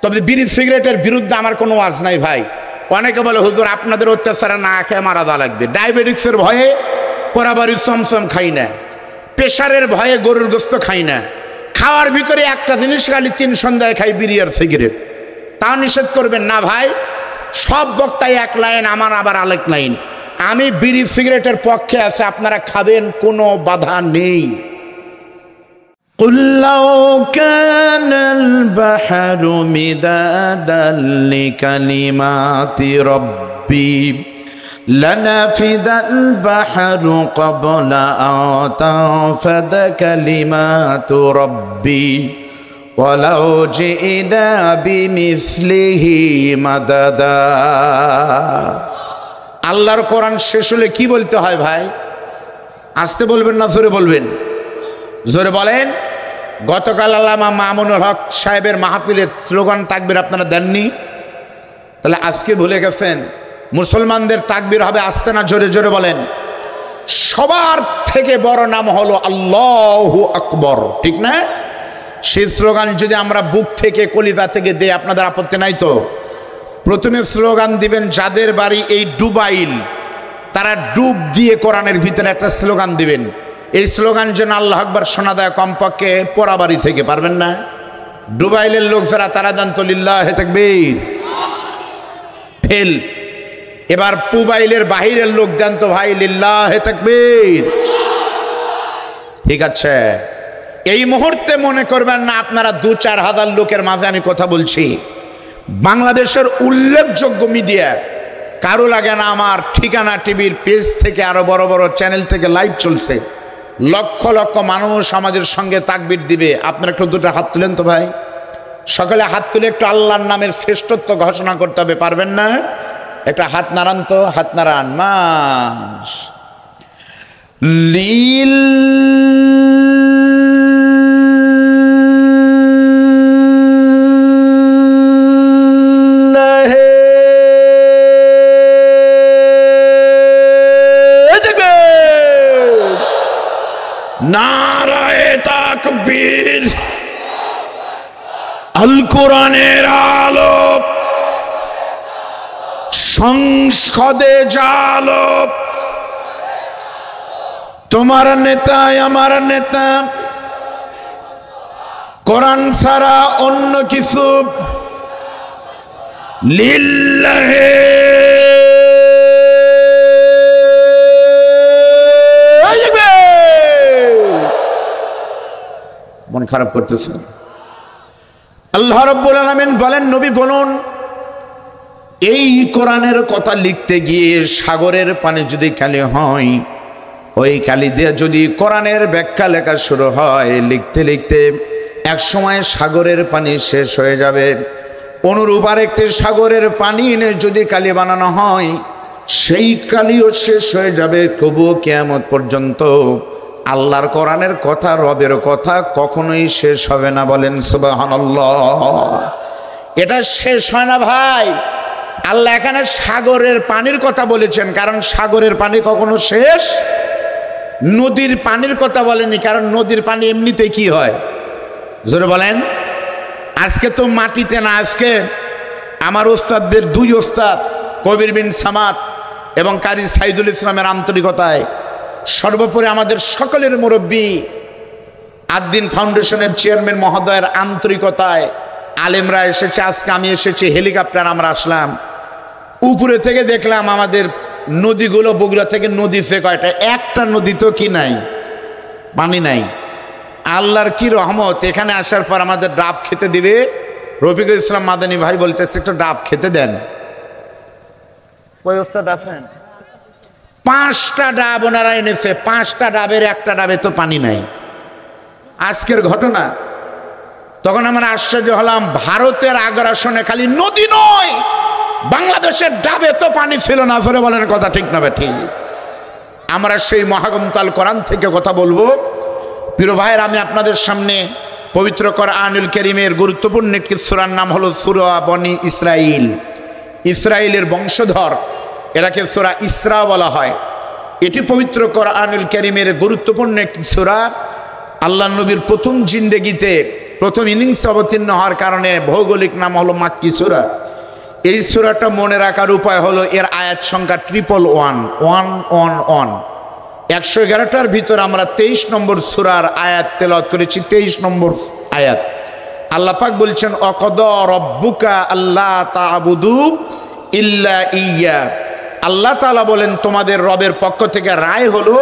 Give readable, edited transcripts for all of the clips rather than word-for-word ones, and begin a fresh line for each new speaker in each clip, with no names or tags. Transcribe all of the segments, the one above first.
তবে বিড়ি সিগারেটের বিরুদ্ধে আমার কোনো ওয়াজ নাই ভাই। অনেকে বলে হুজুর আপনাদের অত্যাচারে না খেয়ে মারা যাওয়া লাগবে। ডায়াবেটিক্সের ভয়ে পোড়াবাড়ি চমচম খাই না, প্রেশারের ভয়ে গরুর গোস্ত খাই না, খাওয়ার ভিতরে একটা জিনিস খালি 3 সন্ধ্যায় খাই, বিড়ি আর সিগারেট। তা নিষেধ করবেন না ভাই। সব বক্তাই এক লাইন, আমার আবার আরেক লাইন। আমি বিড়ি সিগারেটের পক্ষে আছে, আপনারা খাবেন, কোনো বাধা নেই।
قل لو كان البحر مدادا لكلمات ربي لنفد البحر قبل أن تنفد كلمات ربي ولو جئنا بمثله مددا।
আল্লাহর কোরআন শেষ হলে কি বলতে হয় ভাই? আস্তে বলবেন না জোরে বলবেন? জোরে বলেন। গতকাল আল্লামা মামুনুল হক সাহেবের মাহফিলের স্লোগান তাকবীর আপনারা দেননি, তাহলে আজকে ভুলে গেছেন? মুসলমানদের তাকবীর হবে আস্তে না জোরে জোরে বলেন। সবার থেকে বড় নাম হলো আল্লাহু আকবার, ঠিক না? সেই স্লোগান যদি আমরা বুক থেকে কলিজা থেকে দেই, আপনাদের আপত্তি নাই তো? প্রথমে স্লোগান দিবেন যাদের বাড়ি এই ডুবাইল, তারা ডুব দিয়ে কোরআনের ভিতরে একটা স্লোগান দিবেন। এই স্লোগান যেন আল্লাহু আকবার শোনা দেয় কমপক্ষে পোড়াবাড়ি থেকে। পারবেন না? ডুবাইলের লোক যারা, তারা দেন তো লিল্লাহে তাকবীর, ফেল। এবার পুবাইলের বাহিরের লোক দেন তো ভাই লিল্লাহে তাকবীর। ঠিক আছে? এই মুহূর্তে মনে করবেন না আপনারা 2-4 হাজার লোকের মাঝে আমি কথা বলছি। বাংলাদেশের উল্লেখযোগ্য মিডিয়া, কারো লাগে না আমার ঠিকানা টিভির পেজ থেকে, আরো বড় বড় চ্যানেল থেকে লাইভ চলছে। লক্ষ লক্ষ মানুষ আমাদের সঙ্গে তাকবীর দিবে। আপনারা একটু 2টা হাত তুলেন তো ভাই। সকালে হাত তুলে একটু আল্লাহর নামের শ্রেষ্ঠত্ব ঘোষণা করতে হবে। পারবেন না? একটা হাত নাড়ান তো, হাত নাড়ান। মাস
লিল
নারায়ে তাকবীর। আল কোরআনের আলো সংসদে জালো, তোমার নেতা আমার নেতা, কোরআন ছাড়া অন্য কিছু লিল্লাহে। মন খারাপ করতেছে। আল্লাহ রাব্বুল আলামিন বলেন, নবী বলুন, এই কোরআনের কথা লিখতে গিয়ে সাগরের পানি যদি কালি হয়, ওই কালি দিয়ে যদি কোরআনের ব্যাখ্যা লেখা শুরু হয়, লিখতে লিখতে এক সময় সাগরের পানি শেষ হয়ে যাবে। অনুরূপ আরেকটি সাগরের পানি এনে যদি কালি বানানো হয়, সেই কালিও শেষ হয়ে যাবে। তবুও কিয়ামত পর্যন্ত আল্লাহর কোরআনের কথা, রবের কথা কখনোই শেষ হবে না। বলেন সুবহানাল্লাহ। এটা শেষ হয় না ভাই। আল্লাহ এখানে সাগরের পানির কথা বলেছেন, কারণ সাগরের পানি কখনো শেষ। নদীর পানির কথা বলেনি, কারণ নদীর পানি এমনিতে কি হয় জোরে বলেন। আজকে তো মাটিতে না, আজকে আমার ওস্তাদদের 2 ওস্তাদ কবির বিন সামাদ এবং কারি সাইদুল ইসলামের আন্তরিকতায়, সর্বোপরি আমাদের সকলের মুরব্বী আদ্দিন ফাউন্ডেশনের চেয়ারম্যান মহোদয়ের আন্তরিকতায় আলেমরা এসেছে। আজকে আমি এসেছি হেলিকপ্টার, আমরা আসলাম উপরে থেকে, দেখলাম আমাদের নদীগুলো বগুড়া থেকে নদী সে কয়টা, একটা নদী তো কি নাই, পানি নাই। আল্লাহর কি রহমত, এখানে আসার পর আমাদের ডাব খেতে দিবে। রফিকুল ইসলাম মাদানী ভাই বলতেছে একটু ডাব খেতে দেন। ওই ওস্তাদ আছেন, 5টা ডাব ওনারা এনেছে। 5টা ডাবের একটা ডাবে তো পানি নাই। আজকের ঘটনা। তখন আমরা আশ্চর্য হলাম, ভারতের আগ্রাসনে খালি নদী নয়, বাংলাদেশের ডাবে তো পানি ছিল না। ধরে বলেন কথা ঠিক না ঠিক? আমরা সেই মহাগ্রন্থ কোরআন থেকে কথা বলবো। প্রিয় ভাইয়ের, আমি আপনাদের সামনে পবিত্র কোরআনুল কারীমের গুরুত্বপূর্ণ একটি সূরার নাম হলো সূরা বনি ইসরাইল। ইসরাইলের বংশধর, এটাকে সূরা ইসরা বলা হয়। এটি পবিত্র কোরআনুল কারীমের গুরুত্বপূর্ণ একটি সূরা। আল্লাহ নবীর প্রথম জিন্দেগিতে প্রথম ইনিংসে অবতীর্ণ হওয়ার কারণে ভৌগোলিক নাম হলো মাক্কি সূরা। এই সূরাটা মনে রাখার উপায় হলো এর আয়াত সংখ্যা 111 111টার ভিতর আমরা 23 নম্বর সূরার আয়াত তেলাওয়াত করেছি। 23 নম্বর আয়াত আল্লাহ পাক বলছেন অকদা রব্বুকা আল্লা তা'বুদু ইল্লা ইয়্যা। আল্লাহ তাআলা বলেন তোমাদের রবের পক্ষ থেকে রায় হলো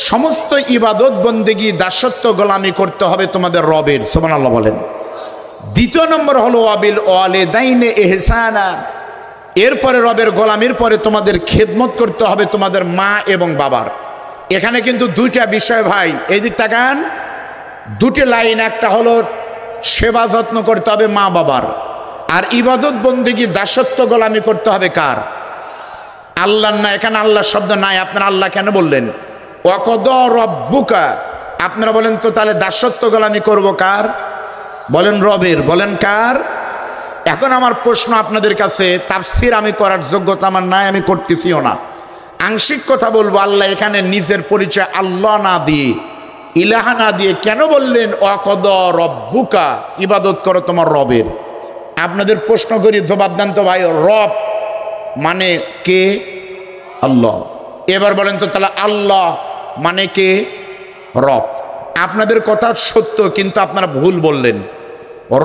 সমস্ত ইবাদত বন্দেগী দাসত্ব গোলামি করতে হবে তোমাদের রবের। সুবহানাল্লাহ বলেন। দ্বিতীয় নম্বর হলো ওয়াবিল ওয়ালিদাইনি ইহসানা। এরপরে রবের গোলামির পরে তোমাদের খেদমত করতে হবে তোমাদের মা এবং বাবার। এখানে কিন্তু দুইটা বিষয় ভাই, এই দিক তাকান, দুটি লাইন। একটা হলো সেবা যত্ন করতে হবে মা বাবার, আর ইবাদত বন্দেগী দাসত্ব গোলামি করতে হবে কার? আল্লাহর না। এখানে আল্লাহ শব্দ নাই, আপনারা আল্লাহ কেন বললেন? ওয়াকদা রব্বুকা। আপনারা বলেন তো তাহলে দাসত্ব গোলামি করব কার? বলেন রবের। বলেন কার? এখন আমার প্রশ্ন আপনাদের কাছে, তাফসীর আমি করার যোগ্যতা আমার নাই, আমি করতেছিও না, আংশিক কথা বলবো। আল্লাহ এখানে নিজের পরিচয় আল্লাহ না দিয়ে, ইলাহা না দিয়ে কেন বললেন ওয়াকদা রব্বুকা, ইবাদত করো তোমার রবের? আপনাদের প্রশ্ন করি, জবাব দেন তো ভাই। রব মানে কে? আল্লাহ। এবার বলেন তো তাহলে আল্লাহ মানে কে? রব। আপনাদের কথা সত্য, কিন্তু আপনারা ভুল বললেন।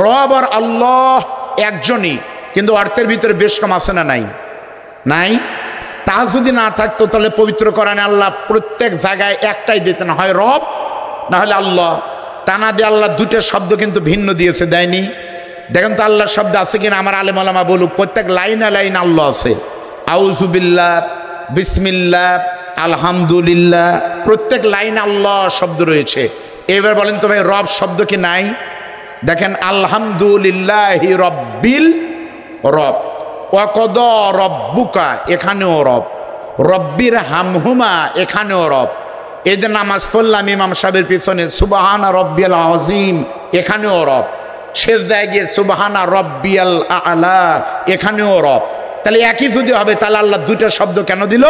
রব আর আল্লাহ একজনই, কিন্তু অর্থের ভিতরে বেশ কম আছে না নাই? নাই। তা যদি না থাকতো তাহলে পবিত্র কোরআনে আল্লাহ প্রত্যেক জায়গায় একটাই দিতেন, হয় রব না হলে আল্লাহ। তা না দিয়ে আল্লাহ দুটো শব্দ কিন্তু ভিন্ন দিয়েছে, দেয়নি? দেখেন তো আল্লাহ শব্দ আছে কিনা, আমার আলেম ওলামা বলুক। প্রত্যেক লাইনে লাইন আল্লাহ আছে। আউযু বিল্লাহ, বিসমিল্লাহ, আলহামদুলিল্লাহ, প্রত্যেক লাইন আল্লাহ শব্দ রয়েছে। এবার বলেন তো ভাই রব শব্দ কি নাই? দেখেন আলহামদুলিল্লাহি রব্বিল রব। ওয়াকদা রব্বুকা, এখানেও রব। রব্বির হামহুমা, এখানেও রব। এই যে নামাজ পড়লাম ইমাম সাহেবের পিছনে, সুবহানা রব্বিয়াল আযীম, এখানেও রব। সেজদায় গিয়ে সুবহানা রব্বিয়াল আ'লা, এখানেও রব। তাহলে একই যদি হবে তাহলে আল্লাহ দুইটা শব্দ কেন দিল?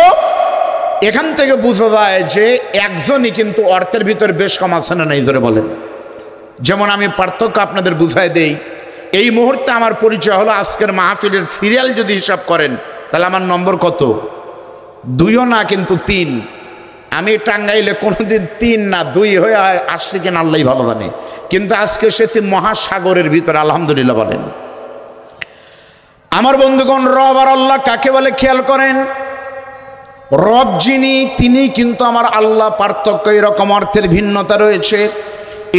এখান থেকে বোঝা যায় যে একজনই, কিন্তু অর্থের ভিতরে বেশ কম আছে না নাই? ধরে বলেন। যেমন আমি পার্থক্য আপনাদের বুঝাই দেই। এই মুহূর্তে আমার পরিচয় হলো, আজকের মাহফিলের সিরিয়াল যদি হিসাব করেন তাহলে আমার নম্বর কত? 2ও না, কিন্তু 3। আমি টাঙ্গাইলে কোনোদিন 3 না 2 হয়ে আসছি কিনা আল্লাহই ভালো জানে, কিন্তু আজকে এসেছি মহাসাগরের ভিতরে। আলহামদুলিল্লাহ বলেন। আমার বন্ধুগণ, রব আর আল্লাহ কাকে বলে খেয়াল করেন। রব যিনি, তিনি কিন্তু আমার আল্লাহ। পার্থক্য এরকম, অর্থের ভিন্নতা রয়েছে।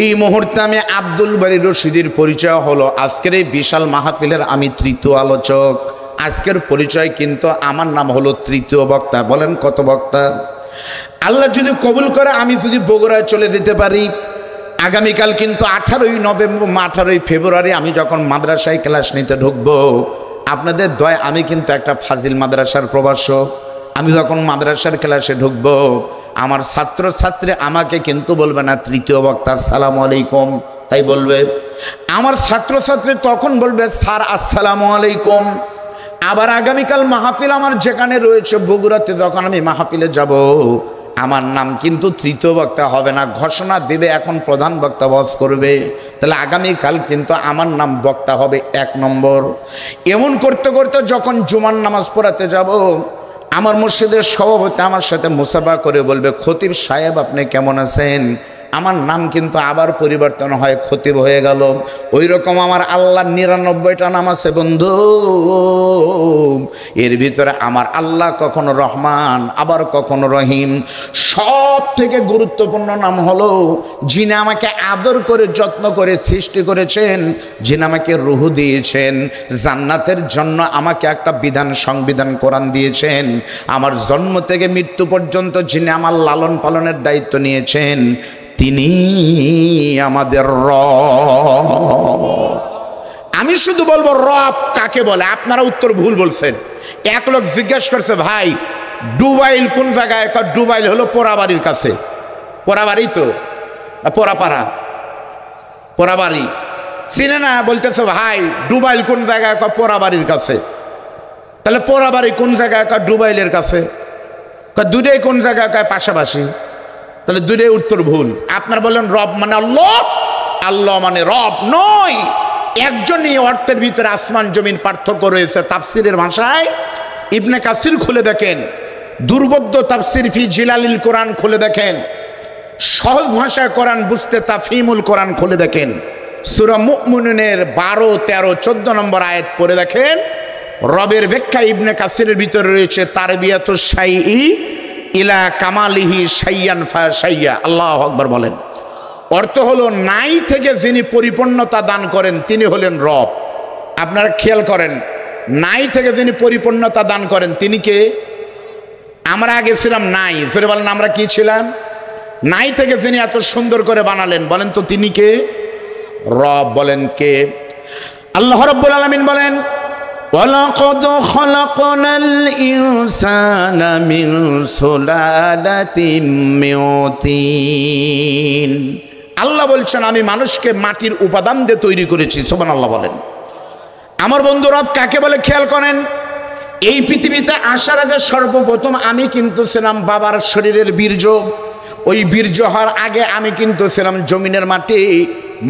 এই মুহূর্তে আমি আব্দুল বারী রশিদির পরিচয় হলো আজকের এই বিশাল মাহফিলের আমি তৃতীয় আলোচক। আজকের পরিচয় কিন্তু আমার নাম হলো তৃতীয় বক্তা। বলেন কত বক্তা? আল্লাহ যদি কবুল করে আমি যদি বগুড়ায় চলে যেতে পারি, আগামীকাল কিন্তু 18ই ফেব্রুয়ারি আমি যখন মাদ্রাসায় ক্লাস নিতে ঢুকবো, আপনাদের দয় আমি কিন্তু একটা ফাজিল মাদ্রাসার প্রভাষক। আমি যখন মাদ্রাসার ক্লাসে ঢুকবো, আমার ছাত্রছাত্রী আমাকে কিন্তু বলবে না তৃতীয় বক্তা আসসালামু আলাইকুম, তাই বলবে। আমার ছাত্রছাত্রী তখন বলবে স্যার আসসালামু আলাইকুম। আবার আগামীকাল মাহফিল আমার যেখানে রয়েছে বগুড়াতে, যখন আমি মাহফিলে যাব, আমার নাম কিন্তু তৃতীয় বক্তা হবে না, ঘোষণা দেবে এখন প্রধান বক্তা ওয়াজ করবে। তাহলে আগামীকাল কিন্তু আমার নাম বক্তা হবে 1 নম্বর। এমন করতে করতে যখন জুমার নামাজ পড়াতে যাব, আমার মসজিদের সভাপতি আমার সাথে মুসাফা করে বলবে খতিব সাহেব আপনি কেমন আছেন। আমার নাম কিন্তু আবার পরিবর্তন হয়, খতিব হয়ে গেল। ওই রকম আমার আল্লাহর 99টা নাম আছে বন্ধু। এর ভিতরে আমার আল্লাহ কখনো রহমান, আবার কখনো রহিম। সব থেকে গুরুত্বপূর্ণ নাম হলো যিনি আমাকে আদর করে যত্ন করে সৃষ্টি করেছেন, যিনি আমাকে রূহ দিয়েছেন, জান্নাতের জন্য আমাকে একটা বিধান সংবিধান কোরআন দিয়েছেন, আমার জন্ম থেকে মৃত্যু পর্যন্ত যিনি আমার লালন পালনের দায়িত্ব নিয়েছেন, তিনি আমাদের রব। আমি শুধু বলবো রব কাকে বলে। আপনারা উত্তর ভুল বলছেন। এক লোক জিজ্ঞেস করছে ভাই ডুবাইল কোন জায়গায়? ডুবাইল হলো পোড়াবাড়ির কাছে। পোড়াবাড়ি তো পোড়াপাড়া, পোড়াবাড়ি চিনে না? বলতেছে ভাই ডুবাইল কোন জায়গায়? পোড়াবাড়ির কাছে। তাহলে পোড়াবাড়ি কোন জায়গায়? ডুবাইলের কাছে। দুটাই কোন জায়গায়? পাশাপাশি। তাহলে দুটোই উত্তর ভুল। আপনার বলেন রব মানে আল্লাহ, আল্লাহ মানে রব নয়। একজনই অর্থের ভিতরে আসমান জমিন পার্থক্য রয়েছে। তাফসিরের ভাষায় ইবনে কাসির খুলে দেখেন, দুর্বোধ্য তাফসির ফি জিলালিল কোরআন খুলে দেখেন, সহজ ভাষায় কোরআন বুঝতে তাফহিমুল কোরআন খুলে দেখেন, সূরা মুমিনুনের 12, 13, 14 নম্বর আয়াত পড়ে দেখেন। রবের ব্যাখ্যা ইবনে কাসিরের ভিতরে রয়েছে তারবিয়াতুশ শাইই ইলা কামালিহি শাইয়ান ফাশাইয়া। আল্লাহু আকবার বলেন। অর্থ হলো নাই থেকে যিনি পরিপূর্ণতা দান করেন তিনি হলেন রব। আপনারা খেয়াল করেন, নাই থেকে যিনি পরিপূর্ণতা দান করেন তিনি কে? আমরা আগে ছিলাম নাই, সরে বলেন আমরা কি ছিলাম? নাই থেকে যিনি এত সুন্দর করে বানালেন, বলেন তো তিনি কে? রব। বলেন কে? আল্লাহ রাব্বুল আলামিন বলেন, ওয়ালাকাদ খালাকনাল ইনসানা মিন সুলালাতিন মিন তিন। আল্লাহ বলছেন আমি মানুষকে মাটির উপাদান দিয়ে তৈরি করেছি। সুবহানাল্লাহ বলেন। আমার বন্ধু, রব কাকে বলে খেয়াল করেন। এই পৃথিবীতে আসার আগে সর্বপ্রথম আমি কিন্তু ছিলাম বাবার শরীরের বীর্য। ওই বীর্য হওয়ার আগে আমি কিন্তু ছিলাম জমিনের মাটি।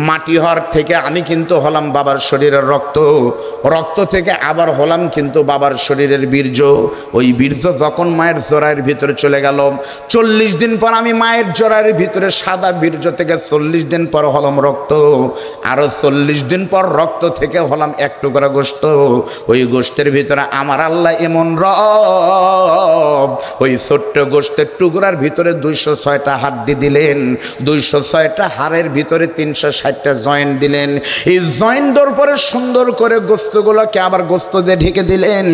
মাটি হওয়ার থেকে আমি কিন্তু হলাম বাবার শরীরের রক্ত। রক্ত থেকে আবার হলাম কিন্তু বাবার শরীরের বীর্য। ওই বীর্য যখন মায়ের জরায়ের ভিতরে চলে গেল, 40 দিন পর আমি মায়ের জরায়ের ভিতরে সাদা বীর্য থেকে 40 দিন পর হলাম রক্ত। আরো 40 দিন পর রক্ত থেকে হলাম এক টুকরা গোশত। ওই গোশতের ভিতরে আমার আল্লাহ এমন রব, ওই ছোট্ট গোশতের টুকরার ভিতরে 206টা হাড্ডি দিলেন, 206টা হাড়ের ভিতরে 360টা জয়েন্ট দিলেন। এই জয়েন্ট দেওয়ার পরে সুন্দর করে গোস্তগুলোকে আবার গোস্ত দিয়ে ঢেকে দিলেন।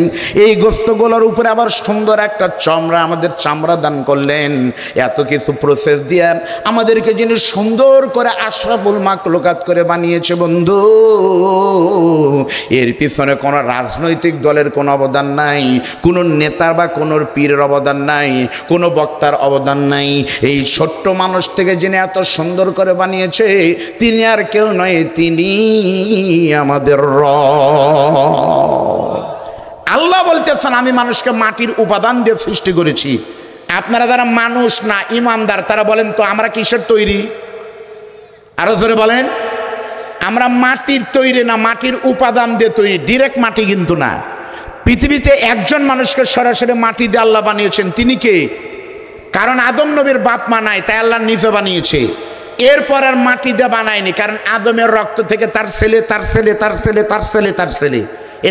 এই গোস্তগুলোর উপরে আবার সুন্দর একটা চামড়া, আমাদের চামড়া দান করলেন। এত কিছু প্রসেস দিয়ে আমাদেরকে যিনি সুন্দর করে আশরাফুল মাখলুকাত করে বানিয়েছে বন্ধু, এর পিছনে কোনো রাজনৈতিক দলের কোনো অবদান নাই, কোনো নেতার বা কোনো পীরের অবদান নাই, কোনো বক্তার অবদান নাই। এই ছোট্ট মানুষ থেকে যিনি এত সুন্দর করে বানিয়েছে তিনি আর কেউ নয়, তিনি আমাদের রব। আল্লাহ বলতেছেন আমি মানুষকে মাটির উপাদান দিয়ে সৃষ্টি করেছি। আপনারা যারা মানুষ না ইমানদার তারা বলেন তো আমরা কিসের তৈরি? আরো জোরে বলেন। আমরা মাটির তৈরি না, মাটির উপাদান দিয়ে তৈরি। ডিরেক্ট মাটি কিন্তু না। পৃথিবীতে একজন মানুষকে সরাসরি মাটি দিয়ে আল্লাহ বানিয়েছেন, তিনি কে? কারণ আদম নবীর বাপ মা নাই, তাই আল্লাহ নিজে বানিয়েছে। এরপর আর মাটি দিয়ে বানায়নি, কারণ আদমের রক্ত থেকে তার ছেলে, তার ছেলে, তার ছেলে, তার ছেলে, তার ছেলে, এ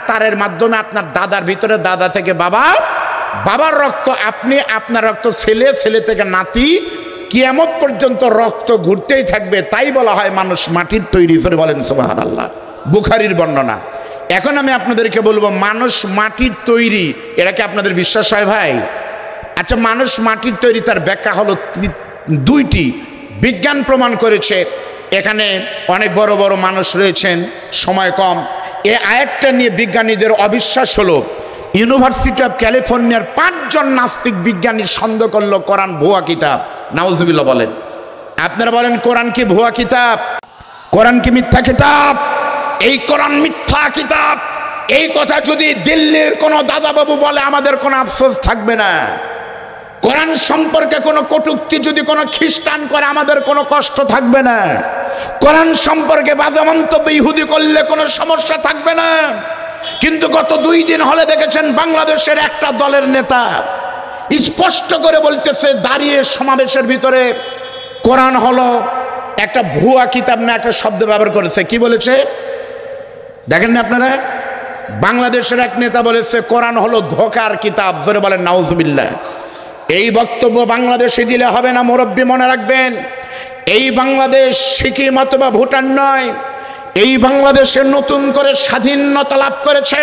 তারের মাধ্যমে আপনার দাদার ভিতরে, দাদা থেকে বাবা, বাবার রক্ত আপনি, আপনার রক্ত ছেলে, ছেলে থেকে নাতি, কিয়ামত পর্যন্ত রক্ত ঘুরতেই থাকবে। তাই বলা হয় মানুষ মাটির তৈরি। করে বলেন সুবহানাল্লাহ। বুখারীর বর্ণনা। এখন আমি আপনাদেরকে বলবো মানুষ মাটির তৈরি, এটা কি আপনাদের বিশ্বাস হয় ভাই? আচ্ছা, মানুষ মাটির তৈরি, তার ব্যাখ্যা হলো দুইটি। বিজ্ঞান প্রমাণ করেছে। এখানে অনেক বড় বড় মানুষ রয়েছেন, সময় কম। এই আয়াতটা নিয়ে বিজ্ঞানীদের অবিশ্বাস হলো। ইউনিভার্সিটি অফ ক্যালিফোর্নিয়ার 5 জন নাস্তিক বিজ্ঞানী সন্দেহ করলো কোরআন ভুয়া কিতাব। নাউজুবিল্লাহ বলেন। আপনারা বলেন কোরআন কি ভুয়া কিতাব? কোরআন কি মিথ্যা কিতাব? এই কোরআন মিথ্যা কিতাব, এই কথা যদি দিল্লির কোনো দাদাবাবু বলে আমাদের কোনো আফসোস থাকবে না। কোরআন সম্পর্কে কোনো কটূক্তি যদি কোনো খ্রিস্টান করে আমাদের কোনো কষ্ট থাকবে না। কোরআন সম্পর্কে বাজে মন্তব্য ইহুদি করলে কোনো সমস্যা থাকবে না। কিন্তু গত 2 দিন হলে দেখেছেন বাংলাদেশের একটা দলের নেতা স্পষ্ট করে বলতেছে, দাঁড়িয়ে সমাবেশের ভিতরে, কোরআন হলো একটা ভুয়া কিতাব না, একটা শব্দ ব্যবহার করেছে। কি বলেছে দেখেন না আপনারা? বাংলাদেশের এক নেতা বলেছে কোরআন হলো ধোঁকার কিতাব। জোরে বলেন নাউজুবিল্লাহ। এই বক্তব্য বাংলাদেশে দিলে হবে না, মুরব্বী মনে রাখবেন। এই বাংলাদেশ সিকিম অথবা ভুটান নয়। এই বাংলাদেশে নতুন করে স্বাধীনতা লাভ করেছে।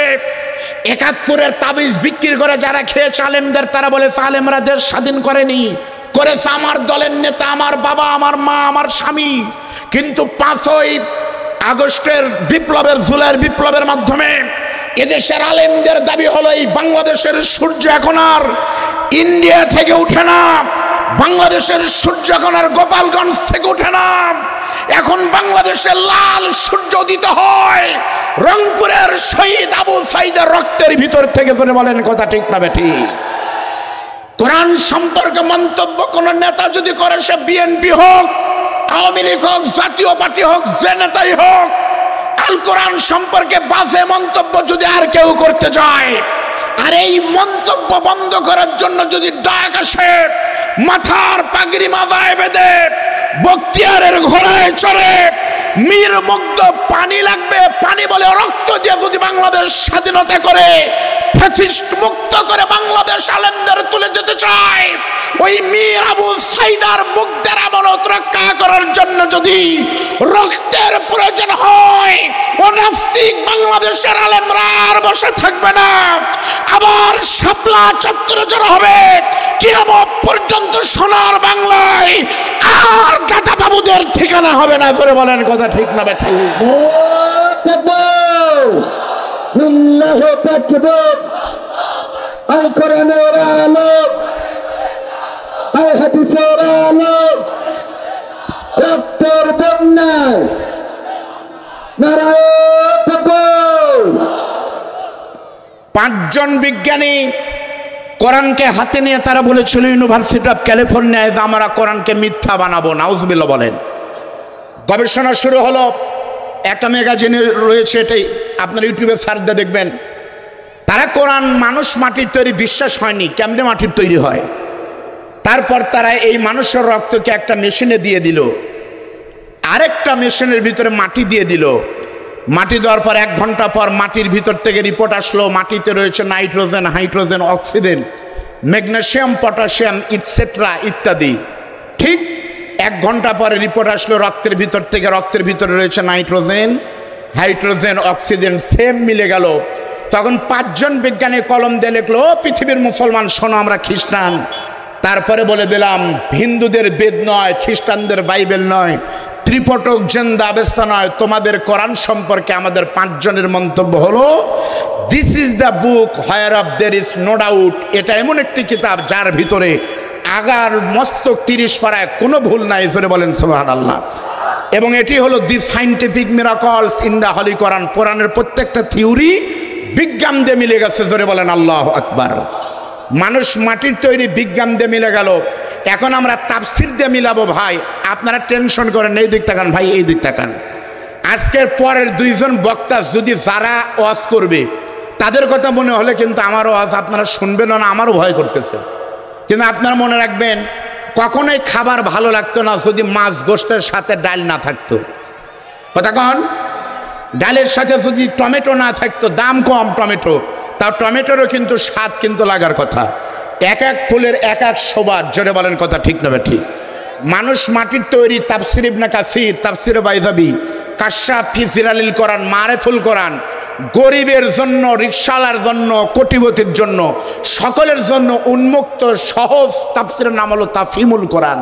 71-এর তাবিজ বিক্রি করে যারা খেয়েছে আলেমদের, তারা বলেছে আলেমরা দেশ স্বাধীন করেনি, করেছে আমার দলের নেতা, আমার বাবা, আমার মা, আমার স্বামী। কিন্তু 5ই আগস্টের বিপ্লবের, জুলাইয়ের বিপ্লবের মাধ্যমে এদেশের আলেমদের দাবি হলো এই বাংলাদেশের সূর্য এখন আর ইন্ডিয়া থেকে উঠে না, বাংলাদেশের সূর্য এখন আর গোপালগঞ্জ থেকে উঠে না। এখন বাংলাদেশের লাল সূর্য উদিত হয় রংপুরের শহীদ আবু সাইদের রক্তের ভিতর থেকে। জোরে বলেন কথা ঠিক না বেঠিক? কোরআন সম্পর্কে মন্তব্য কোন নেতা যদি করে, সে বিএনপি হোক আওয়ামী লীগ হোক, জাতীয় পার্টি হোক, যে নেতাই হোক, আল কোরআন সম্পর্কে বাজে মন্তব্য যদি আর কেউ করতে যায়, আর এই মন্তব্য বন্ধ করার জন্য যদি ডাক আসে, মাথার পাগড়ি মাথায় বেঁধে বক্তিয়ারের ঘোড়ায় চড়ে মীর মুগ্ধ পানি লাগবে, পানি বলে রক্ত দিয়ে যদি বাংলাদেশ স্বাধীনতা করে, ফ্যাসিস্ট মুক্ত করে বাংলাদেশ আলেমদের তুলে যেতে চায়, ওই মীর আবু সাইদার মুগ্ধের আমানত রক্ষা করার জন্য যদি রক্তের প্রয়োজন হয়, ও নাস্তিক বাংলাদেশের আলেমরা আর বসে থাকবে না, আবার শাপলা চত্বরে জড়ো হবে। কিয়ামত পর্যন্ত সোনার বাংলায় আর দাদা বাবুদের ঠিকানা হবে না। জোরে বলেন, কথা ঠিক না বেঠিক?
আল কোরআনের আলো, আল হাদিসের আলো, রক্তের বন্যায় নারায়ে তাকবীর।
পাঁচজন বিজ্ঞানী কোরআনকে হাতে নিয়ে তারা বলেছিল ইউনিভার্সিটি অফ ক্যালিফোর্নিয়ায় যে আমরা কোরআনকে মিথ্যা বানাবো। নাউজুবিল্লাহ বলেন। গবেষণা শুরু হলো, একটা ম্যাগাজিনে রয়েছে, এটাই আপনার ইউটিউবে সার্চ দিয়ে দেখবেন। তারা কোরআন মানুষ মাটির তৈরি বিশ্বাস হয়নি, কেমনে মাটির তৈরি হয়। তারপর তারা এই মানুষের রক্তকে একটা মেশিনে দিয়ে দিল, আরেকটা মেশিনের ভিতরে মাটি দিয়ে দিল। মাটি দেওয়ার পর 1 ঘন্টা পর মাটির ভিতর থেকে রিপোর্ট আসলো, মাটিতে রয়েছে nitrogen, hydrogen, oxygen, magnesium, potassium et cetera ইত্যাদি। ঠিক 1 ঘন্টা পরে রিপোর্ট আসলো রক্তের ভিতর থেকে, রক্তের ভিতরে রয়েছে নাইট্রোজেন, হাইড্রোজেন, অক্সিজেন, সেম মিলে গেল। তখন 5 জন বিজ্ঞানী কলম দিয়ে লিখলো, ও পৃথিবীর মুসলমান শোনো, আমরা খ্রিস্টান। তারপরে বলে দিলাম, হিন্দুদের বেদ নয়, খ্রিস্টানদের বাইবেল নয়, ত্রিপটক জিন্দা আবেস্তা নয়, তোমাদের কোরআন সম্পর্কে আমাদের 5 জনের মন্তব্য হলো, this is the book whereof there is no doubt. এটা এমন একটি কিতাব যার ভিতরে আগার মস্তক 30 পারায় কোনো ভুল নাই। জোরে বলেন সুবহানাল্লাহ। এবং এটি হলো the scientific miracles in the holy Quran. কোরআনের প্রত্যেকটা থিওরি বিজ্ঞান দিয়ে মিলে গেছে। জোরে বলেন আল্লাহু আকবার। মানুষ মাটির তৈরি বিজ্ঞান দিয়ে মিলে গেল, এখন আমরা তাফসির দিয়ে মিলাবো। ভাই আপনারা টেনশন করেন, এই দিক তাকান ভাই, এই দিক তাকান। আজকের পরের 2 জন বক্তা যদি যারা ওয়াজ করবে তাদের কথা মনে হলে কিন্তু আমার ওয়াজ আপনারা শুনবেন না, আমারও ভয় করতেছে। কিন্তু আপনারা মনে রাখবেন, কখনোই খাবার ভালো লাগতো না যদি মাছ গোশতের সাথে ডাল না থাকতো। কথা কন, ডালের সাথে যদি টমেটো না থাকতো, দাম কম টমেটো, তাও টমেটোরও কিন্তু স্বাদ কিন্তু লাগার কথা। এক এক ফুলের এক এক শোভা। জোরে বলেন, কথা ঠিক না ঠিক? মানুষ মাটির তৈরি। তাফসির ইবনে কাসির, তাফসির বাইজাবি, কাশাফ ফি জিলালিল কোরআন, মারেফুল কোরআন, গরিবের জন্য, রিকশালার জন্য, কোটিপতির জন্য, সকলের জন্য উন্মুক্ত সহজ তাফসিরের নাম হলো তাফহিমুল কোরআন।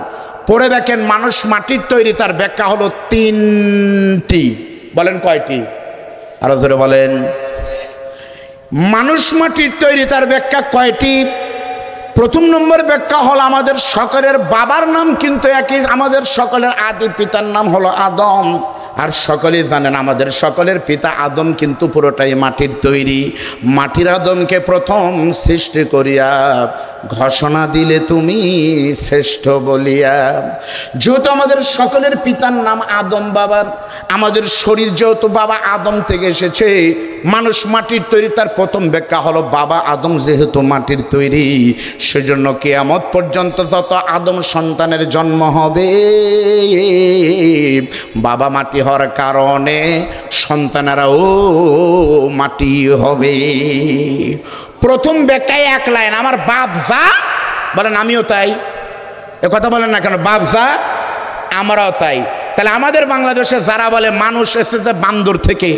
পড়ে দেখেন, মানুষ মাটির তৈরি, তার ব্যাখ্যা হলো 3টি। বলেন কয়টি? আরো জোরে বলেন। মানুষ মাটির তৈরি, তার ব্যাখ্যা কয়টি? প্রথম নম্বর ব্যাখ্যা হলো, আমাদের সকলের বাবার নাম কিন্তু একই, আমাদের সকলের আদি পিতার নাম হলো আদম। আর সকলেই জানেন আমাদের সকলের পিতা আদম কিন্তু পুরোটাই মাটির তৈরি। মাটির আদমকে প্রথম সৃষ্টি করিয়া ঘোষণা দিলে তুমি শ্রেষ্ঠ বলিয়া। যেহেতু আমাদের সকলের পিতার নাম আদম বাবার, আমাদের শরীর যেহেতু বাবা আদম থেকে এসেছে, মানুষ মাটির তৈরি, তার প্রথম ব্যাখ্যা হলো বাবা আদম যেহেতু মাটির তৈরি, সেজন্য কিয়ামত পর্যন্ত যত আদম সন্তানের জন্ম হবে, বাবা মাটি হওয়ার কারণে সন্তানেরাও মাটি হবে। প্রথম ব্যাখ্যায় 1 লাইন, আমার বাপ যা বলেন আমিও তাই। এ কথা বলেন না কেন? বাপ যা আমরাও তাই। তাহলে আমাদের বাংলাদেশে যারা বলে মানুষ এসেছে বান্দর থেকে,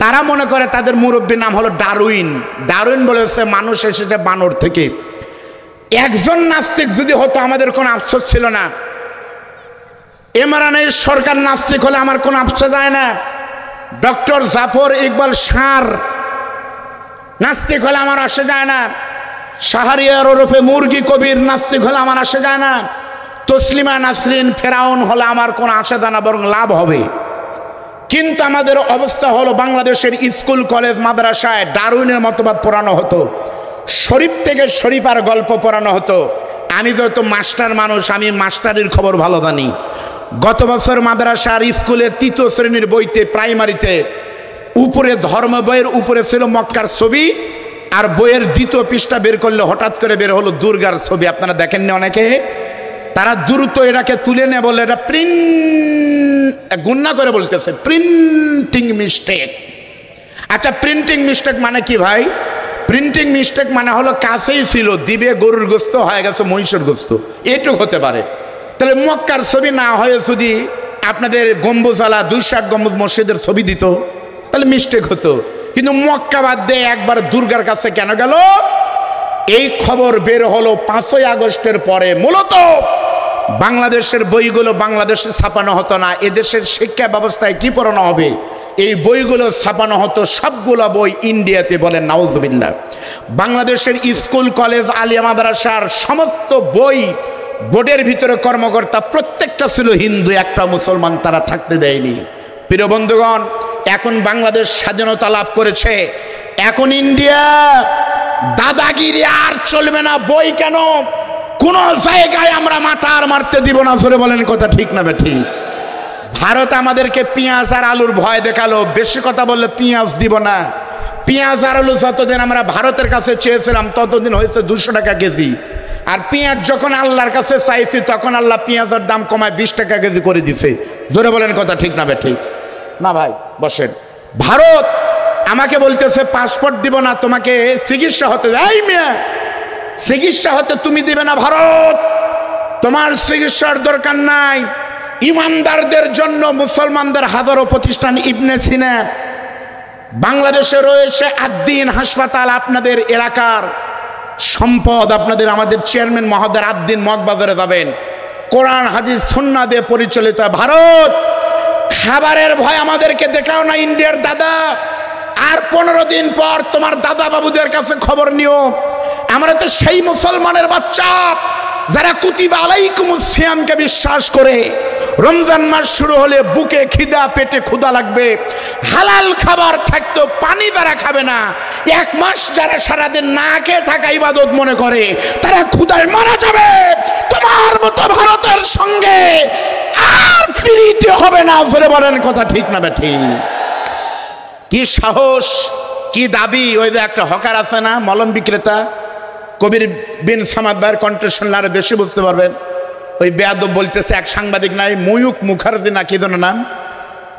তারা মনে করে তাদের মুরব্বীর নাম হলো ডারউইন। ডারউইন বলেছে মানুষ এসেছে বানর থেকে। একজন নাস্তিক যদি হতো আমাদের কোনো আফসোস ছিল না। ইমরানের সরকার নাস্তিক হলে আমার কোনো আফসোস যায় না। ডক্টর জাফর ইকবাল সার নাস্তিক হলে আমার আসে যায় না। শাহরিয়ার ওরফে মুরগি কবির নাস্তিক হলে আমার আসে যায় না। তসলিমা নাসরিন ফেরাউন হলে আমার কোনো আসে যায় না, বরং লাভ হবে। কিন্তু আমাদের অবস্থা হলো, বাংলাদেশের স্কুল কলেজ মাদ্রাসায় ডারউইনের মতবাদ পড়ানো হতো, শরীফ থেকে শরীফার গল্প পড়ানো হতো। আমি যেহেতু মাস্টার মানুষ, আমি মাস্টারির খবর ভালো জানি। গত বছর মাদ্রাসার স্কুলের ৩য় শ্রেণীর বইতে প্রাইমারিতে উপরে ধর্ম বইয়ের উপরে ছিল মক্কার ছবি, আর বইয়ের ২য় পৃষ্ঠা বের করলে হঠাৎ করে বের হলো দুর্গার ছবি। আপনারা দেখেননি অনেকে? তারা দ্রুত এটাকে তুলে নেয়, বলে এটা গুন্না করে বলতেছে প্রিন্টিং মিস্টেক। আচ্ছা, প্রিন্টিং মিস্টেক মানে কি ভাই? প্রিন্টিং মিস্টেক মানে হলো কাছেই ছিল, দিবে গরুর গোস্ত হয়ে গেছে মহিষের গোস্ত, এটুক হতে পারে। তাহলে মক্কার ছবি না হয়ে যদি আপনাদের গম্বুজওয়ালা ২০০ গম্বুজ মসজিদের ছবি দিত তাহলে মিস্টেক হতো। কিন্তু মক্কা বাদ দিয়ে একবার দুর্গার কাছে কেন গেল? এই খবর বের হলো ৫ই আগস্টের পরে। মূলত বাংলাদেশের বইগুলো বাংলাদেশে ছাপানো হতো না, এদেশের শিক্ষা ব্যবস্থায় কি পড়ানো হবে এই বইগুলো ছাপানো হতো, সবগুলো বই ইন্ডিয়াতে। বলেন নাউজুবিল্লাহ। বাংলাদেশের স্কুল কলেজ আলিয়া মাদ্রাসার সমস্ত বই বোর্ডের ভিতরে কর্মকর্তা প্রত্যেকটা ছিল হিন্দু, একটা মুসলমান তারা থাকতে দেয়নি। প্রিয় বন্ধুগণ, এখন বাংলাদেশ স্বাধীনতা লাভ করেছে, এখন ইন্ডিয়া দাদাগিরি আর চলবে না। বই কেন, কোন জায়গায় আমরা মাথা আর মারতে দিব না। জোরে বলেন কথা ঠিক না ঠিক? ভারত আমাদেরকে পেঁয়াজ আর আলুর ভয় দেখালো, বেশি কথা বললে পেঁয়াজ দিব না। পেঁয়াজ আর আলু যতদিন আমরা ভারতের কাছে চেয়েছিলাম ততদিন হয়েছে 200 টাকা কেজি, আর পেঁয়াজ যখন আল্লাহর কাছে চাইছি তখন আল্লাহ পেঁয়াজের দাম কমায় 20 টাকা কেজি করে দিছে। জোরে বলেন কথা ঠিক না ঠিক? না ভাই বসেন। ভারত আমাকে বলতেছে পাসপোর্ট দিব না, তোমাকে চিকিৎসা হতে। এই মেয়ে, চিকিৎসা হতে তুমি দিবে না ভারত, তোমার চিকিৎসার দরকার নাই। ইমানদারদের জন্য মুসলমানদের হাজারো প্রতিষ্ঠান, ইবনে সিনা বাংলাদেশে রয়েছে আদ্দিন হাসপাতাল, আপনাদের এলাকার সম্পদ। আপনাদের আমাদের চেয়ারম্যান মহোদয় আদ্দিন মগবাজারে যাবেন, কোরআন হাদিস সুন্নাহ দিয়ে পরিচালিত। ভারত খাবারের ভয় আমাদেরকে দেখাও না ইন্ডিয়ার দাদা। আর 15 দিন পর তোমার দাদা বাবুদের কাছে খবর নিও। আমরা তো সেই মুসলমানের বাচ্চা যারা কুতিবা আলাইকুমুস সিয়ামকে বিশ্বাস করে। রমজান মাস শুরু হলে বুকে খিদা, পেটে ক্ষুধা লাগবে, হালাল খাবার থাকতো পানি তারা খাবে না। 1 মাস যারা সারাদিন না খেয়ে থাকা ইবাদত মনে করে তারা ক্ষুধায় মারা যাবে। তোমার মতো ভারতের সঙ্গে আর ফিরিতে হবে না। জোরে বলেন কথা ঠিক না ঠিক? কি সাহস, কি দাবি! ওই যে একটা হকার আছে না, মলম বিক্রেতা, কবির বিন সামাদ ভাইয়ের কণ্ঠ শুনলে আরো বেশি বুঝতে পারবেন। ওই বেয়াদব বলতেছে, এক সাংবাদিক নাই ময়ূক মুখার্জি না কি ধরনের নাম,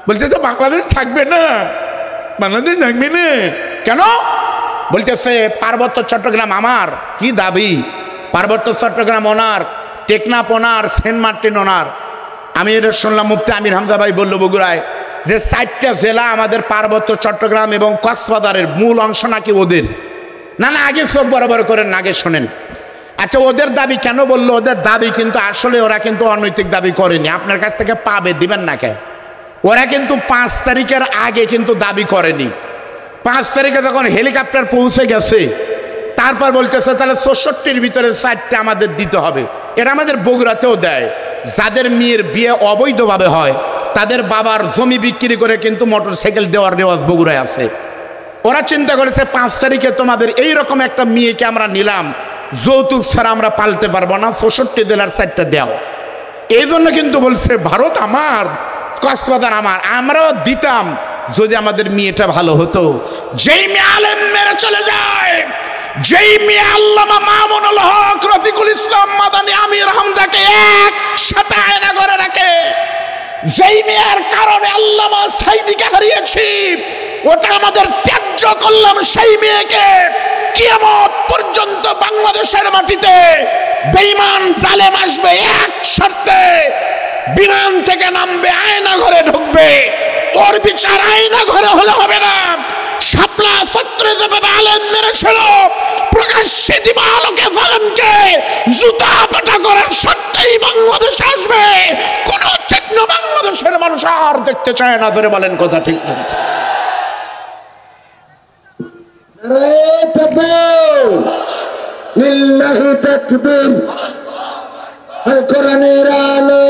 বলতেছে বাংলাদেশ থাকবে না, বাংলাদেশ থাকবে না কেন? বলতেছে পার্বত্য চট্টগ্রাম আমার। কি দাবি? পার্বত্য চট্টগ্রাম ওনার, টেকনাফ ওনার, সেন্ট মার্টিন ওনার। আমি এটা শুনলাম মুফতি আমির হামজা ভাই বলল বগুড়ায় যে 4টা জেলা আমাদের পার্বত্য চট্টগ্রাম এবং কক্সবাজারের মূল অংশ নাকি ওদের। না না, আগে চোখ বরাবর করেন, আগে শোনেন। আচ্ছা, ওদের দাবি কেন বললো? ওদের দাবি কিন্তু আসলে ওরা কিন্তু অনৈতিক দাবি করেনি, আপনার কাছ থেকে পাবে, দিবেন না কে? ওরা কিন্তু 5 তারিখের আগে কিন্তু দাবি করেনি। 5 তারিখে যখন হেলিকপ্টার পৌঁছে গেছে তারপর বলতেছে তাহলে 64-র ভিতরে 4টা আমাদের দিতে হবে। এটা আমাদের বগুড়াতেও দেয়। যাদের মেয়ের বিয়ে অবৈধভাবে হয় তাদের বাবার জমি বিক্রি করে কিন্তু মোটরসাইকেল দেওয়ার রেওয়াজ বগুড়ায় আছে। ওরা চিন্তা করেছে 5 তারিখে তোমাদের এইরকম একটা মেয়েকে আমরা নিলাম, যৌতুক ছাড়া আমরা পালতে পারবো না, 64 জেলার 4টা দেও। এই জন্য কিন্তু বলছে ভারত আমার, কক্সবাজার আমার। আমরাও দিতাম যদি আমাদের মেয়েটা ভালো হতো। যেই মেয়ে আলেম মেরে চলে যায়, যেই মেয়ে আল্লামা মামুনুল হক, রফিকুল ইসলাম মাদানী, আমির হামজাকে একসাথে আয়না করে রাখে, যেই মেয়ের কারণে আল্লামা সাইদিকে হারিয়েছি, ওটা আমাদের ত্যায্য করলাম, সেই মেয়েকে কিয়ামত পর্যন্ত বাংলাদেশের মাটিতে বেঈমান জালেম আসবে, এক শর্তে বিমান থেকে নামবে, আয়না ঘরে ঢুকবে, ওর বিচার আয়না ঘরে হলে হবে না। শাপলা সত্রে যেভাবে আলেম মেরেছিল, প্রকাশ্যে দিবালোকে জালেমকে জুতা পেটা করার সত্যিই বাংলাদেশ আসবে। কোন চিহ্ন বাংলাদেশের মানুষ আর দেখতে চায় না। ধরে বলেন কথা ঠিক না?
নারায়ে তাকবীর, লিল্লাহি তাকবীর। আল কোরআনের আলো,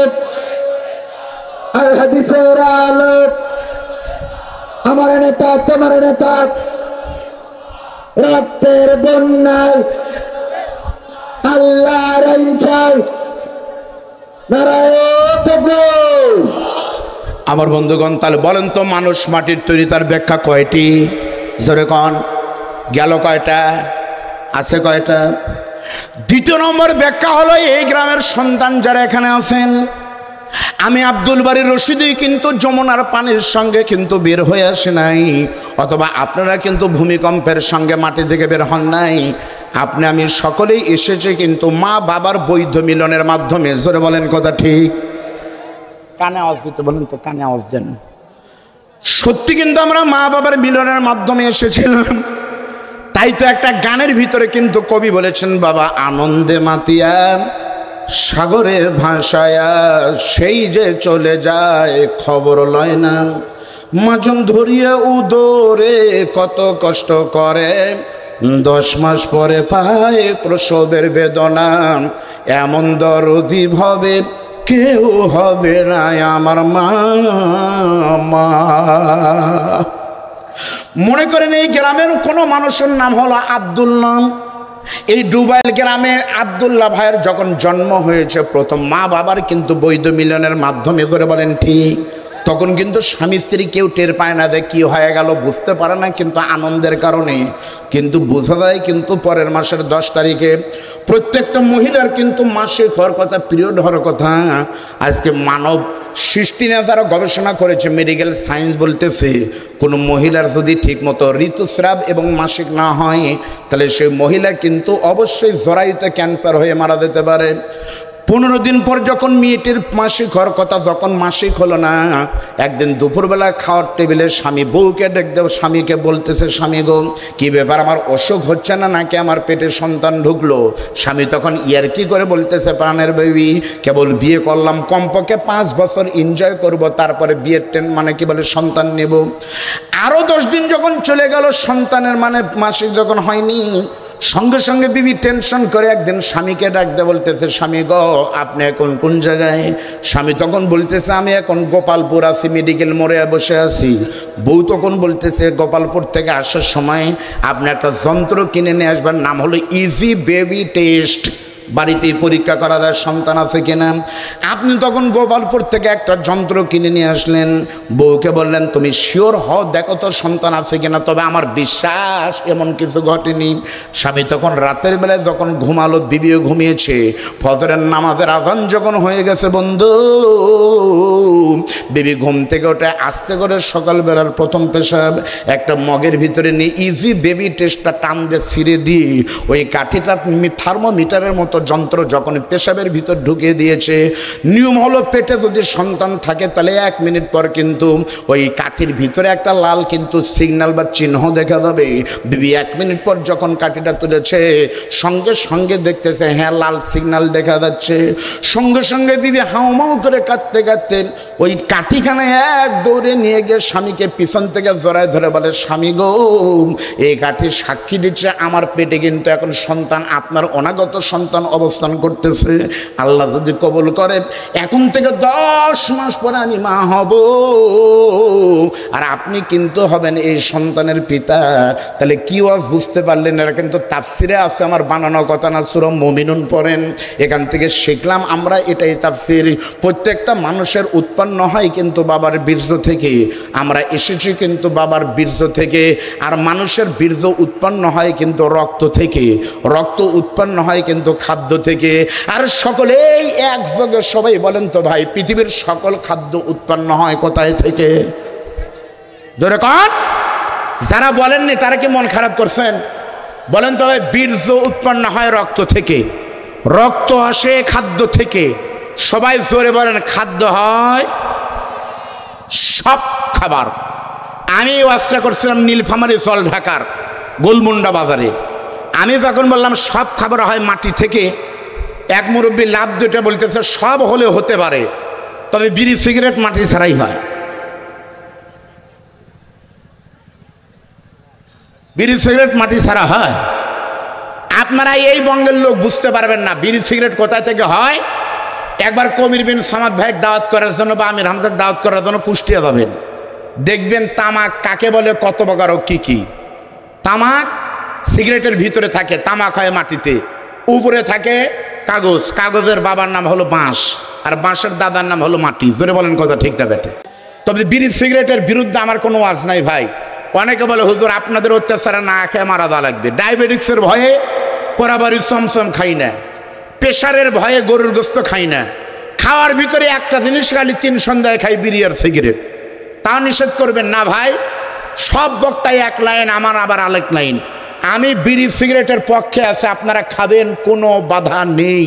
আল হাদিসের আলো, আমার নেতা তোমার নেতা, রক্তের বন্যায় আল্লাহর আইন চাই, নারায়ে তাকবীর।
আমার বন্ধুগণ, তাহলে বলেন তো মানুষ মাটির তৈরি, তার ব্যাখ্যা কয়টি? জোরে কন, গেল কয়টা? আছে কয়টা? দ্বিতীয় নম্বর ব্যাখ্যা হলো, এই গ্রামের সন্তান যারা এখানে আছেন, আমি আব্দুল বারী রশিদি কিন্তু যমুনার পানির সঙ্গে কিন্তু বের হয়ে আসে নাই, অথবা আপনারা কিন্তু ভূমিকম্পের সঙ্গে মাটি থেকে বের হন নাই। আপনি আমি সকলেই এসেছে কিন্তু মা বাবার বৈধ মিলনের মাধ্যমে। জোরে বলেন কথা ঠিক? কানে আওয়াজ দিতে বলেন তো, কানে আওয়াজ দেন। সত্যি কিন্তু আমরা মা বাবার মিলনের মাধ্যমে এসেছিলাম। তাই তো একটা গানের ভিতরে কিন্তু কবি বলেছেন, বাবা আনন্দে মাতিয়া সাগরে ভাসায়া সেই যে চলে যায় খবর লয় না, মাজন ধরিয়া উদরে কত কষ্ট করে 10 মাস পরে পায় প্রসবের বেদনা, এমন দরদি ভাবে কেউ হবে না আমার মা। মনে করেন এই গ্রামের কোনো মানুষের নাম হলো আব্দুল্লাহ। এই ডুবাইল গ্রামে আব্দুল্লাহ ভাইয়ের যখন জন্ম হয়েছে প্রথম, মা বাবার কিন্তু বৈধ মিলনের মাধ্যমে, ধরে বলেন ঠিক? তখন কিন্তু স্বামী স্ত্রী কেউ টের পায় না, দেখ কি হয়ে গেল বুঝতে পারে না, কিন্তু আনন্দের কারণে কিন্তু বোঝা যায়। কিন্তু পরের মাসের 10 তারিখে প্রত্যেকটা মহিলার কিন্তু মাসিক হওয়ার কথা, পিরিয়ড হওয়ার কথা। আজকে মানব সৃষ্টি নিয়ে যারা গবেষণা করেছে, মেডিকেল সায়েন্স বলতেছে, কোনো মহিলার যদি ঠিকমতো ঋতুস্রাব এবং মাসিক না হয়, তাহলে সেই মহিলা কিন্তু অবশ্যই জরায়ুতে ক্যান্সার হয়ে মারা যেতে পারে। 15 দিন পর যখন মেয়েটির মাসিক হওয়ার কথা, যখন মাসিক হলো না, একদিন দুপুরবেলা খাওয়ার টেবিলে স্বামী বউকে দেখতে, স্বামীকে বলতেছে, স্বামী গো কি ব্যাপার, আমার অসুখ হচ্ছে না নাকি আমার পেটে সন্তান ঢুকলো? স্বামী তখন ইয়ার্কি করে বলতেছে, প্রাণের বেবি, কেবল বিয়ে করলাম, কমপক্ষে 5 বছর এনজয় করব, তারপরে বিয়ের মানে কি বলে সন্তান নেব। আরও 10 দিন যখন চলে গেল, সন্তানের মানে মাসিক যখন হয়নি, সঙ্গে সঙ্গে বিবি টেনশন করে একদিন স্বামীকে ডাকতে বলতেছে, স্বামী গো আপনি এখন কোন জায়গায়? স্বামী তখন বলতেছে, আমি এখন গোপালপুর আছি, মেডিকেল মোড়ে বসে আছি। বউ তখন বলতেছে, গোপালপুর থেকে আসার সময় আপনি একটা যন্ত্র কিনে নিয়ে আসবেন, নাম হলো ইজি বেবি টেস্ট। বাড়িতেই পরীক্ষা করা যায় সন্তান আছে কিনা। আপনি তখন গোপালপুর থেকে একটা যন্ত্র কিনে নিয়ে আসলেন, বউকে বললেন, তুমি শিওর হও, দেখো তো সন্তান আছে কিনা। তবে আমার বিশ্বাস এমন কিছু ঘটেনি। স্বামী তখন রাতের বেলায় যখন ঘুমালো, বিবিও ঘুমিয়েছে, ফজরের নামাজের আজান যখন হয়ে গেছে বন্ধু, বিবি ঘুম থেকে ওঠে, আস্তে করে সকালবেলার প্রথম পেশাব একটা মগের ভিতরে নিয়ে ইজি বেবি টেস্টটা টান দিয়ে ছিঁড়ে দিয়ে ওই কাঠিটা থার্মোমিটারের মতো যন্ত্র যখন পেশাবের ভিতর ঢুকিয়ে দিয়েছে। নিয়ম হলো পেটে যদি সন্তান থাকে তাহলে 1 মিনিট পর কিন্তু ওই কাঠির ভিতরে একটা লাল কিন্তু সিগন্যাল বা চিহ্ন দেখা যাবে। বিবি 1 মিনিট পর যখন কাঠিটা তুলেছে, সঙ্গে সঙ্গে দেখতেছে হ্যাঁ লাল সিগন্যাল দেখা যাচ্ছে। সঙ্গে সঙ্গে বিবি হাউমাউ করে কাঁদতে কাঁদতে ওই কাঠিখানে এক দৌড়ে নিয়ে গিয়ে স্বামীকে পিছন থেকে জড়ায় ধরে বলে, স্বামী গো এই কাঠি সাক্ষী দিচ্ছে আমার পেটে কিন্তু এখন সন্তান, আপনার অনাগত সন্তান অবস্থান করতেছে। আল্লাহ যদি কবুল করে এখন থেকে 10 মাস পরে আমি মা হব, আর আপনি কিন্তু হবেন এই সন্তানের পিতা। তাহলে কি ওয়াজ বুঝতে পারলেন? এরা কিন্তু তাফসিরে আছে, আমার বানানো কথা না। সূরা মুমিনুন পড়েন, এখান থেকে শিখলাম আমরা এটাই তাফসির। প্রত্যেকটা মানুষের উৎপন্ন হয় কিন্তু বাবার বীর্য থেকে, আমরা এসেছি কিন্তু বাবার বীর্য থেকে। আর মানুষের বীর্য উৎপন্ন হয় কিন্তু রক্ত থেকে, রক্ত উৎপন্ন হয় কিন্তু খাদ্য থেকে। আর সকলেই একযোগে সবাই বলেন তো ভাই, পৃথিবীর সকল খাদ্য উৎপন্ন হয় কোথায় থেকে? ধরে কন, যারা বলেননি তারা কি মন খারাপ করছেন? বলেন তো ভাই, বীর্য উৎপন্ন হয় রক্ত থেকে, রক্ত আসে খাদ্য থেকে। সবাই জোরে বলেন, খাদ্য হয় সব খাবার। আমি ওয়াজটা করছিলাম নীলফামারী জল ঢাকার গোলমুন্ডা বাজারে। আমি যখন বললাম সব খাবার হয় মাটি থেকে, এক মুরব্বী লাভ দুটা বলতেছে সব হলে হতে পারে, তবে বিড়ি সিগারেট মাটি ছাড়াই হয়। বিড়ি সিগারেট মাটি ছাড়া হয়। আপনারা এই বঙ্গের লোক বুঝতে পারবেন না বিড়ি সিগারেট কোথায় থেকে হয়। একবার কবির বিন সামাদ ভাইয়ের দাওয়াত করার জন্য বা আমির হামজার দাওয়াত করার জন্য কুষ্টিয়া যাবেন, দেখবেন তামাক কাকে বলে, কত প্রকার কি কি। তামাক সিগারেটের ভিতরে থাকে, তামাক হয় মাটিতে, উপরে থাকে কাগজ, কাগজের বাবার নাম হলো বাঁশ, আর বাঁশের দাদার নাম হলো মাটি। জোরে বলেন কথা ঠিক না বেটে? তবে বিড়ি সিগারেটের বিরুদ্ধে আমার কোনো ওয়াজ নাই ভাই। অনেকে বলে হুজুর আপনাদের অত্যাচারে না খেয়ে মারা দেওয়া লাগবে। ডায়াবেটিক্সের ভয়ে পোড়াবাড়ি চমচম খাই না, প্রেশারের ভয়ে গরুর গোস্ত খাই না, খাওয়ার ভিতরে একটা জিনিস খালি 3 সন্ধ্যায় খাই, বিড়ি আর সিগারেট। তা নিষেধ করবেন না ভাই। সব বক্তাই এক লাইন, আমার আবার আরেক লাইন। আমি বিড়ি সিগারেটের পক্ষে আছে, আপনারা খাবেন, কোনো বাধা নেই।